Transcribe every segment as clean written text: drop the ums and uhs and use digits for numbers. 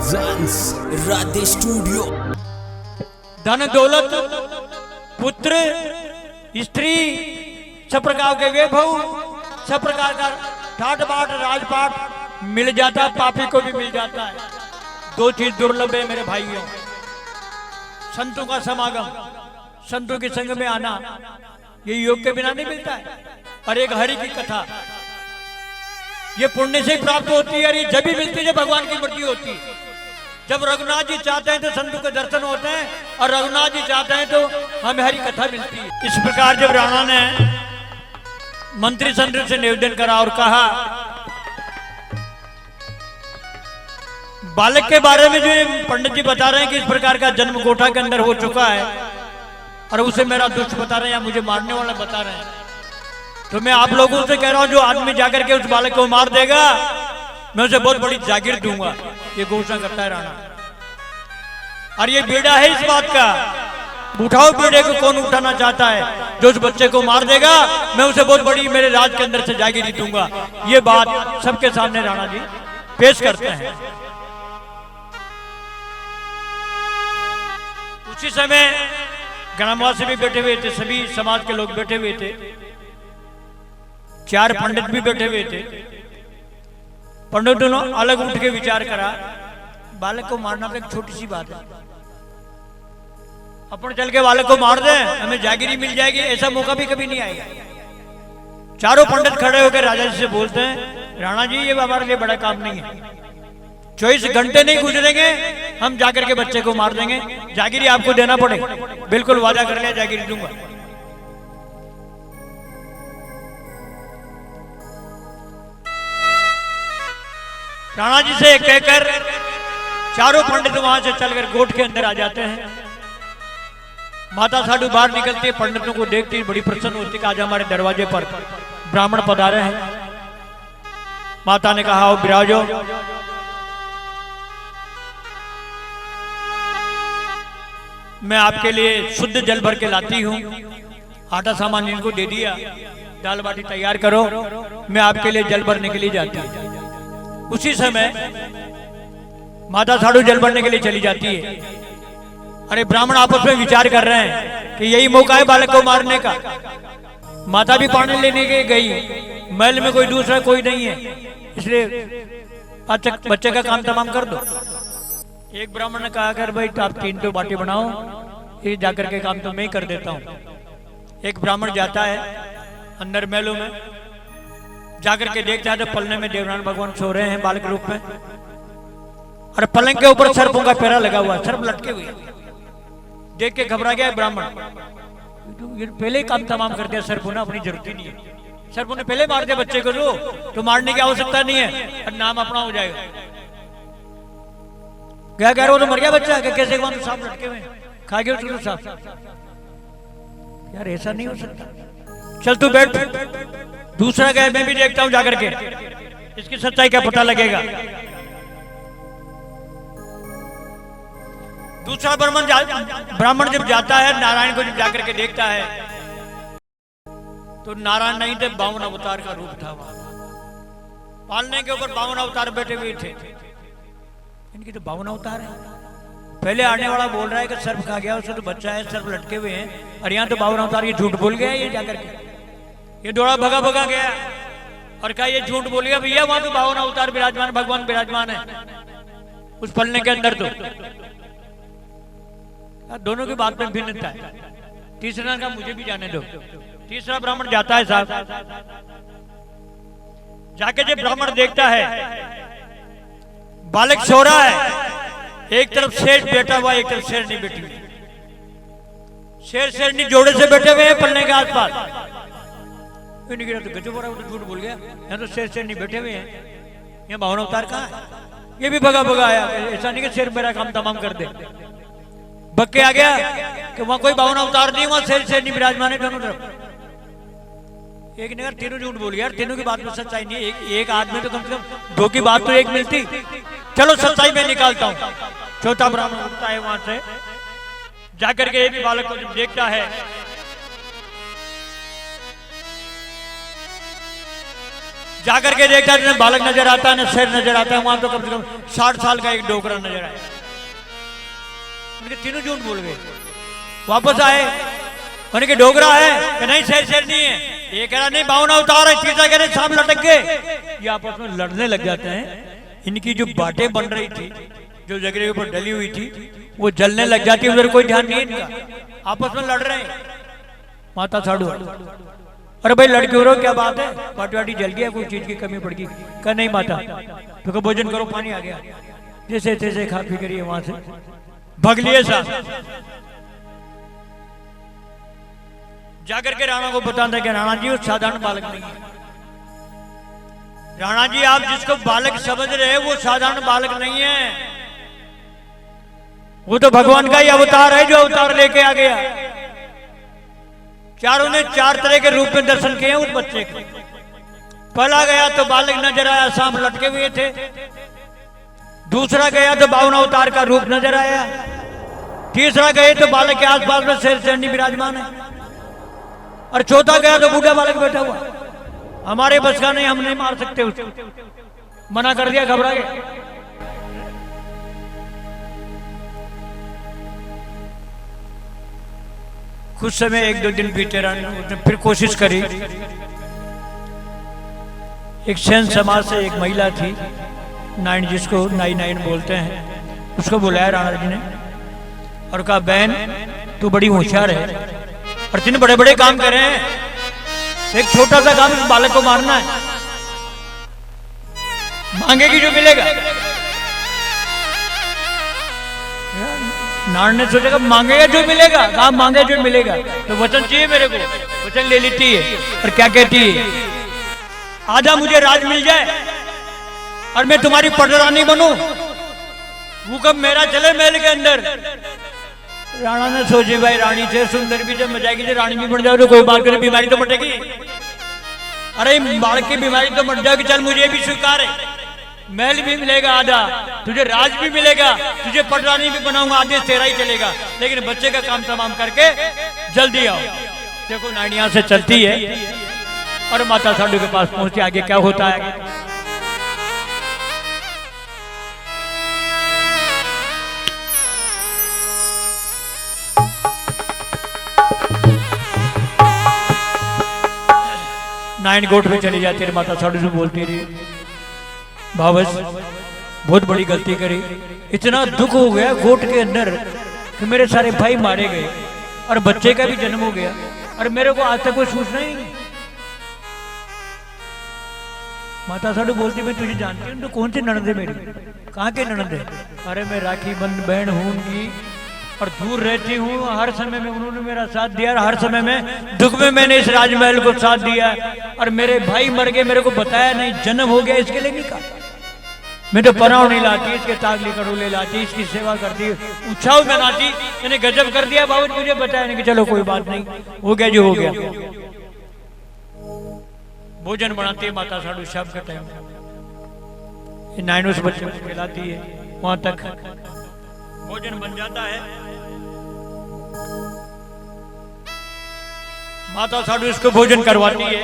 Presents Radhe studio. धन दौलत पुत्र स्त्री सब प्रकार के वैभव सब प्रकार का ठाट बाट राजपाट मिल जाता, पापी को भी मिल जाता है। दो चीज दुर्लभ है मेरे भाइयों, संतों का समागम, संतों के संग में आना, ये योग के बिना नहीं मिलता है। और एक हरि की कथा, ये पुण्य से प्राप्त होती है और ये जब भी मिलती है जब भगवान की मूर्ति होती है। जब रघुनाथ जी चाहते हैं तो संतों के दर्शन होते हैं और रघुनाथ जी चाहते हैं तो हमें हरि कथा मिलती है। इस प्रकार जब राणा ने मंत्री संतों से निवेदन करा और कहा, बालक के बारे में जो पंडित जी बता रहे हैं कि इस प्रकार का जन्म कोठा के अंदर हो चुका है और उसे मेरा दुष्ट बता रहे हैं या मुझे मारने वाला बता रहे हैं, तो मैं आप लोगों से कह रहा हूं जो आदमी जाकर के उस बालक को मार देगा मैं उसे बहुत बड़ी जागीर दूंगा। ये घोषणा करता है राणा। और ये बेड़ा है इस बात का, उठाओ बेड़े को, कौन उठाना चाहता है। जो उस बच्चे को मार देगा मैं उसे बहुत बड़ी मेरे राज के अंदर से जागीर दूंगा। ये बात सबके सामने राणा जी पेश करते हैं। उसी समय ग्रामवासी भी बैठे हुए थे, सभी समाज के लोग बैठे हुए थे, चार पंडित भी बैठे हुए थे। पंडितों ने अलग उठ के विचार करा, बालक को मारना तो एक छोटी सी बात है, अपन चल के बालक को मार दें, हमें जागीरी मिल जाएगी, ऐसा मौका भी कभी नहीं आएगा। चारों पंडित खड़े होकर राजा जी से बोलते हैं, राणा जी ये हमारे लिए बड़ा काम नहीं है, 24 घंटे नहीं गुजरेंगे हम जाकर के बच्चे को मार देंगे, जागीरी आपको देना पड़ेगा। बिल्कुल वादा कर लिया, जागीरी दूंगा। राणा जी से कहकर चारों पंडित वहां से चलकर गोठ के अंदर आ जाते हैं। माता साधु बाहर निकलती है, पंडितों को देखती बड़ी प्रसन्न होती कि आज हमारे दरवाजे पर ब्राह्मण पधारे हैं। माता ने कहा, आओ विराजो। मैं आपके लिए शुद्ध जल भर के लाती हूं, आटा सामान इनको दे दिया, दाल बाटी तैयार करो, मैं आपके लिए जल भरने के लिए जाती हूं। उसी समय माता साधु जल भरने के लिए चली जाती है। अरे ब्राह्मण आपस में विचार कर रहे हैं कि यही मौका है बालक को मारने का। माता भी पानी लेने के गई, महल में कोई दूसरा कोई नहीं है, इसलिए अच्छा बच्चे का काम तमाम कर दो। एक ब्राह्मण ने कहा, कर भाई आप 3 तो बाटी बनाओ, ये जाकर के काम तो मैं ही कर देता हूं। एक ब्राह्मण जाता है अंदर महलों में, जाकर के देखता है तो पलने में देवनारायण भगवान सो रहे हैं बालक रूप में, और पलंग के ऊपर सर्पों का पैरा लगा हुआ, सर्प लटके हुए। देख के घबरा गया ब्राह्मण, ये पहले ही काम तमाम कर दिया सर्पों ने, अपनी जरूरत ही नहीं है, सर्पों ने पहले मार दिया बच्चे को, तो मारने की आवश्यकता नहीं है और नाम अपना हो जाएगा। क्या कह रहे हो, तो मर गया बच्चा, कैसे तो सांप लटके हुए, खा गया उसको सांप। यार ऐसा नहीं हो सकता, चल तू बैठ। दूसरा गया, मैं भी देखता हूं जाकर के, इसकी सच्चाई का पता लगेगा। दूसरा ब्राह्मण जब जाता है, नारायण को जब जाकर के देखता है तो नारायण नहीं थे, 52 अवतार का रूप था। पालने के ऊपर 52 अवतार बैठे हुए थे। इनकी तो 52 अवतार है। पहले आने वाला बोल रहा है कि सर्प खा गया, उससे तो बच्चा है, सर्प लटके हुए हैं, और यहाँ तो 52 अवतार ये झूठ बोल गया। ये जाकर के ये दौड़ा भगा भगा गया और कहा ये झूठ बोल गया भैया, वहां तो 52 अवतार विराजमान, भगवान विराजमान है उस पलने के अंदर। तो दोनों की बात में भिन्नता है। तीसरा का मुझे भी जाने दो। तीसरा ब्राह्मण जाता है साहब, जाके जब ब्राह्मण देखता है बालक सो रहा है, एक तरफ शेर बैठा हुआ, एक तरफ शेरनी बैठी हुई। शेर शेरनी जोड़े से बैठे हुए हैं पलने के आसपास। तो गजब हो रहा है, झूठ बोल गया, यहाँ तो शेर शेरनी बैठे हुए हैं, यहाँ 52 अवतार कहाँ है। ये भी भगा भगा आया, ऐसा नहीं कि शेर मेरा काम तमाम कर दे। भग के आ गया कि वहां कोई 52 अवतार नहीं, वहां शेर शेरनी विराजमान है दोनों तरफ। एक ने तीनों झूठ बोल गया, तीनों की बात में सच्चाई नहीं है। एक आदमी तो कम से कम 2 की बात तो एक मिलती। चलो सच्चाई में निकालता हूं। चौथा ब्राह्मण उठता है वहां से, जाकर के ये भी बालक को जब देखता है, जाकर के देखता है, न बालक नजर आता है न शेर नजर आता है। वहां तो कम से कम 60 साल का एक डोकरा नजर आया। उनके तीनों झूठ बोल गए। वापस आए, उनके डोकरा है कि नहीं, शेर नहीं है। ये कह रहा नहीं, बावना उतार है। तीसरा कह रहे सांप लटक गए। ये आपस में लड़ने लग जाते हैं। इनकी जो बातें बन रही थी, जो जगह के ऊपर डली हुई थी, वो जलने लग जाती है। उधर कोई ध्यान नहीं है इनका, आपस में लड़ रहे हैं। माता साधु, अरे भाई लड़के हो रहे हो, क्या बात है? पार्टी वाटी जल गया, कोई चीज की कमी पड़ गई? कहा नहीं माता, तो कहा भोजन करो, पानी आ गया। जैसे तैसे खा पी करिए, वहां से भग लिए साहब। जाकर के राणा को बताता कि राणा जी वो साधारण बालक नहीं है। राणा जी आप जिसको बालक समझ रहे हैं वो साधारण बालक नहीं है, वो तो भगवान का ही अवतार है, जो अवतार लेके आ गया। चारों ने 4 तरह के रूप में दर्शन किए उस बच्चे के। पहला गया तो बालक नजर आया, सांप लटके हुए थे। दूसरा गया तो 52 अवतार का रूप नजर आया। तीसरा गए तो बालक के आसपास में शेर शेरनी विराजमान है। और चौथा गया तो बूढ़ा बालक बैठा हुआ। हमारे बस का नहीं, हम नहीं मार सकते उसको, मना कर दिया, घबरा गया। कुछ समय 1-2 दिन बीते रहे, उसने फिर कोशिश करी। एक सेन समाज से एक महिला थी, नाइन, जिसको नाइन बोलते हैं, उसको बुलाया राणा जी ने और कहा बहन तू बड़ी होशियार है और तीन बड़े बड़े काम करे हैं, एक छोटा सा काम इस बालक को मारना है, मांगेगी जो मिलेगा। नार ने सोचेगा मांगेगा जो मिलेगा, कहा मांगे जो मिलेगा, तो वचन चाहिए मेरे को। वचन ले लेती है और क्या कहती है, आजा मुझे राज मिल जाए और मैं तुम्हारी पटरानी बनूं, वो कब मेरा चले महल के अंदर। राणा ने सोचे भाई रानी से सुंदर भी जब मजाएगी, जो रानी भी बन जाओ तो कोई बात करे, बीमारी तो मटेगी। अरे बालक की बीमारी तो मट जाएगी, चल मुझे भी स्वीकार है, महल भी मिलेगा आधा, तुझे राज भी मिलेगा, तुझे पटरानी भी बनाऊंगा, आधे तेरा ही चलेगा, लेकिन बच्चे का काम तमाम करके जल्दी आओ। देखो नानी यहाँ से चलती है और माता साधु के पास पहुंचती। आगे क्या होता है, नाइन गोट में चली जाती है। माता साधु से बोलती रही, भावस बहुत बड़ी गलती करी, इतना दुख हो गया गोट के अंदर कि मेरे सारे भाई मारे गए और बच्चे का भी जन्म हो गया और मेरे को आज तक कोई सूचना ही नहीं। माता साधु बोलती मैं तुझे जानती हूँ, तो कौन सी ननद है मेरी? कहाँ के ननद है? अरे मैं राखी बंद बहन हूँ उनकी और दूर रहती हूँ, हर समय में उन्होंने मेरा साथ दिया और हर समय में दुख में मैंने इस राजमहल को साथ दिया और मेरे भाई मर गए, मेरे को बताया नहीं, जन्म हो गया इसके लिए नहीं कहा। मैं तो पराव नहीं लाती, इसके तागली कड़ोले लाती, इसकी सेवा करती, उछाव में लाती, मैंने गजब कर दिया बाबू, मुझे बताया नहीं कि चलो कोई बात नहीं, हो गया जो हो गया। भोजन बनाती है माता साधु शाम का टाइम, नाइनों बच्चे को खिलाती है, वहां तक भोजन बन जाता है। माता साधु इसको भोजन करवाती है,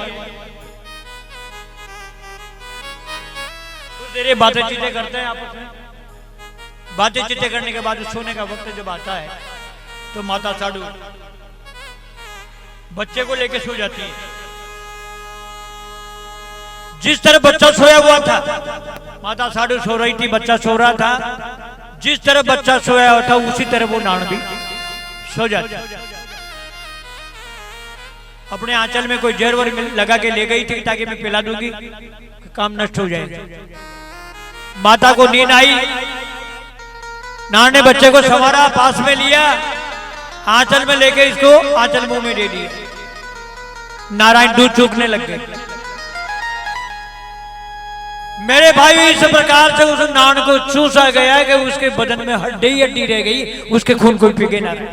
कुछ देर बातें चीतें करते हैं आपस में। बातें चीतें करने के बाद सोने का वक्त जब आता है तो माता साधु बच्चे को लेकर सो जाती है। जिस तरह बच्चा सोया हुआ था, माता साधु सो रही थी, बच्चा सो रहा था, जिस तरह बच्चा सोया हुआ था उसी तरह वो नान भी सो जाती। अपने आंचल में कोई जहर लगा के ले गई थी ताकि मैं पिला दूंगी, काम नष्ट हो जाए। माता को नींद आई, नान ने बच्चे को संवारा, पास में लिया, आंचल में लेके इसको आंचल मुंह में दे दिया। नारायण दूध चूकने लग गए। मेरे भाई इस प्रकार से उस नान को चूसा गया कि उसके बदन में हड्डी हड्डी रह गई, उसके खून को पिघे ना रहे।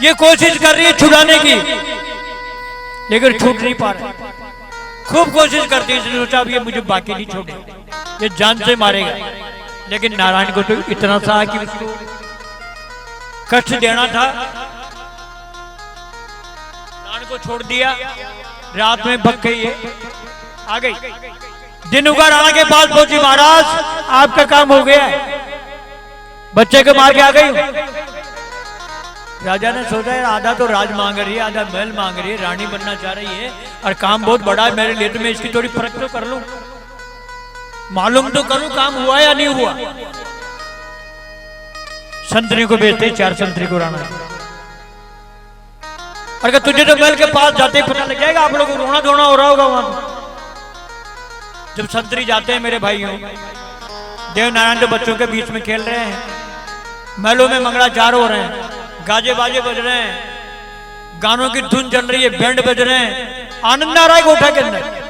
ये कोशिश कर रही है छुड़ाने की, लेकिन छूट नहीं पा रहा। खूब कोशिश करती है, सोचा अब ये मुझे बाकी नहीं छोड़े, ये जान से मारेगा, लेकिन नारायण को तो इतना सा कि उसको कष्ट देना था, नान को छोड़ दिया। रात में भग गई है, आ गई। दिनुका राणा के पास पहुंची, महाराज आपका काम हो गया है, बच्चे को मार के आ गई। राजा ने सोचा है आधा तो राज मांग रही है, आधा महल मांग रही है, रानी बनना चाह रही है और काम बहुत बड़ा है मेरे लिए, तो मैं इसकी थोड़ी परख तो कर लूं, मालूम तो करूं काम हुआ या नहीं हुआ। संतरी को भेजते, 4 संतरी को राणा। अगर तुझे तो महल के पास जाते ही पता लग जाएगा, आप लोगों को रोना धोना हो रहा होगा वहां पर। जब संतरी जाते हैं मेरे भाइयों, देवनारायण तो बच्चों के बीच में खेल रहे हैं, महलों में मंगलाचार हो रहे हैं, गाजे बाजे बज रहे हैं, गानों की धुन चल रही है, बैंड बज रहे हैं, आनंद आ रहा है कोठा के अंदर।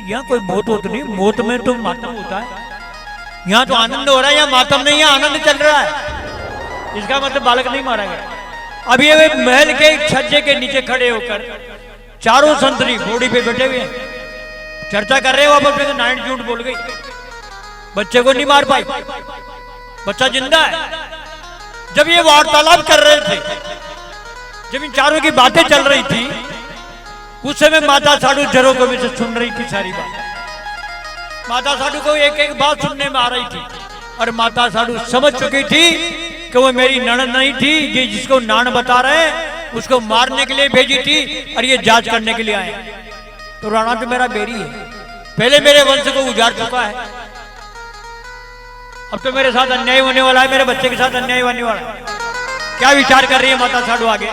यहाँ कोई मौत होती नहीं, मौत में तो मातम होता है, यहाँ तो आनंद हो रहा है, यहाँ मातम नहीं है, आनंद चल रहा है। इसका मतलब बालक नहीं मारा गया। अब ये महल के छज्जे के नीचे खड़े होकर चारों संतरी घोड़ी पे बैठे हुए चर्चा कर रहे हो, अब अपने नारायण झूठ बोल गई, बच्चे को नहीं मार पाई, बच्चा जिंदा है। जब ये वार्तालाप कर रहे थे, जब इन चारों की बातें चल रही थी, उस समय माता साधु जरों को भी से सुन रही थी सारी बात। माता साधु को एक एक बात सुनने में आ रही थी और माता साधु समझ चुकी थी कि वो मेरी ननद नहीं थी, ये जिसको नान बता रहे उसको मारने के लिए भेजी थी और ये जांच करने के लिए आए। तो राणा तो मेरा बेरी है, पहले मेरे वंश को उजाड़ चुका है, अब तो मेरे साथ अन्याय होने वाला है, मेरे बच्चे के साथ अन्याय होने वाला है। क्या विचार कर रही है माता साधु आगे?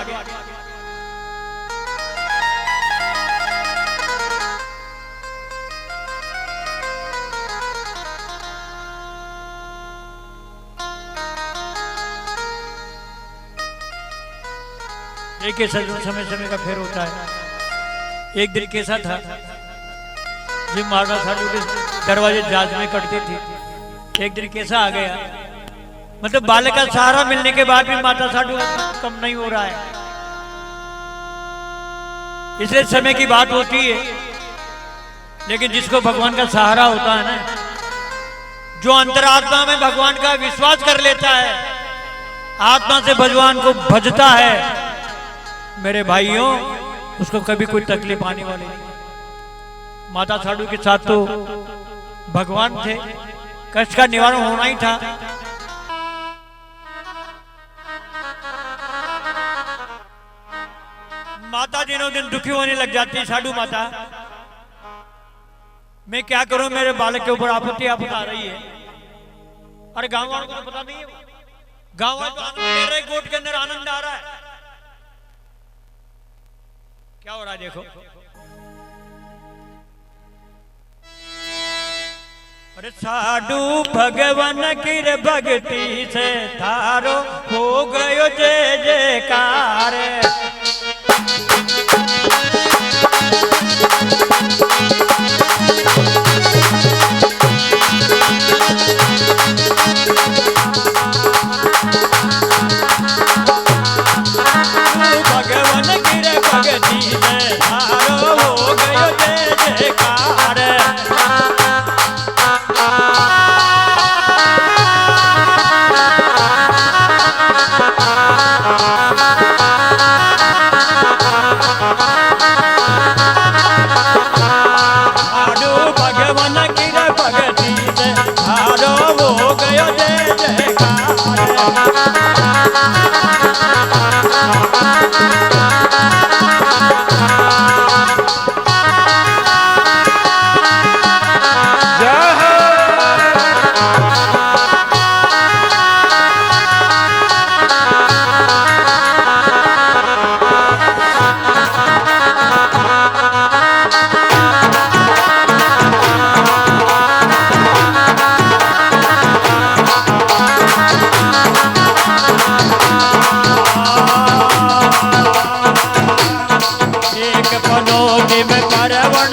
देखिए समय समय का फेर होता है। एक दिन कैसा था, जब माता साधु के दरवाजे जांच में कटती थी, एक दिन कैसा आ गया, मतलब बालक का सहारा मिलने के बाद भी माता साधु कम नहीं हो रहा है। इसलिए समय की बात होती है, लेकिन जिसको भगवान का सहारा होता है ना, जो अंतरात्मा में भगवान का विश्वास कर लेता है, आत्मा से भगवान को भजता है, मेरे भाइयों उसको कभी कोई तकलीफ आने वाली नहीं। माता साधु के साथ तो भगवान थे, कष्ट का निवारण होना ही था। माता दिनों दिन दुखी होने लग जाती, साधु माता मैं क्या करूं, मेरे बालक के ऊपर आपत्ति आ रही है। अरे गांव वालों को तो पता नहीं है, गांव वाले तो आनंद ले रहे, गोट के अंदर आनंद आ रहा है। क्या हो रहा है देखो, अरे साधु भगवान की भक्ति से थारो हो गयो जय जयकार। भगवान की भक्ति से थारो हो गयो जय जयकार। एक पनोती में परवण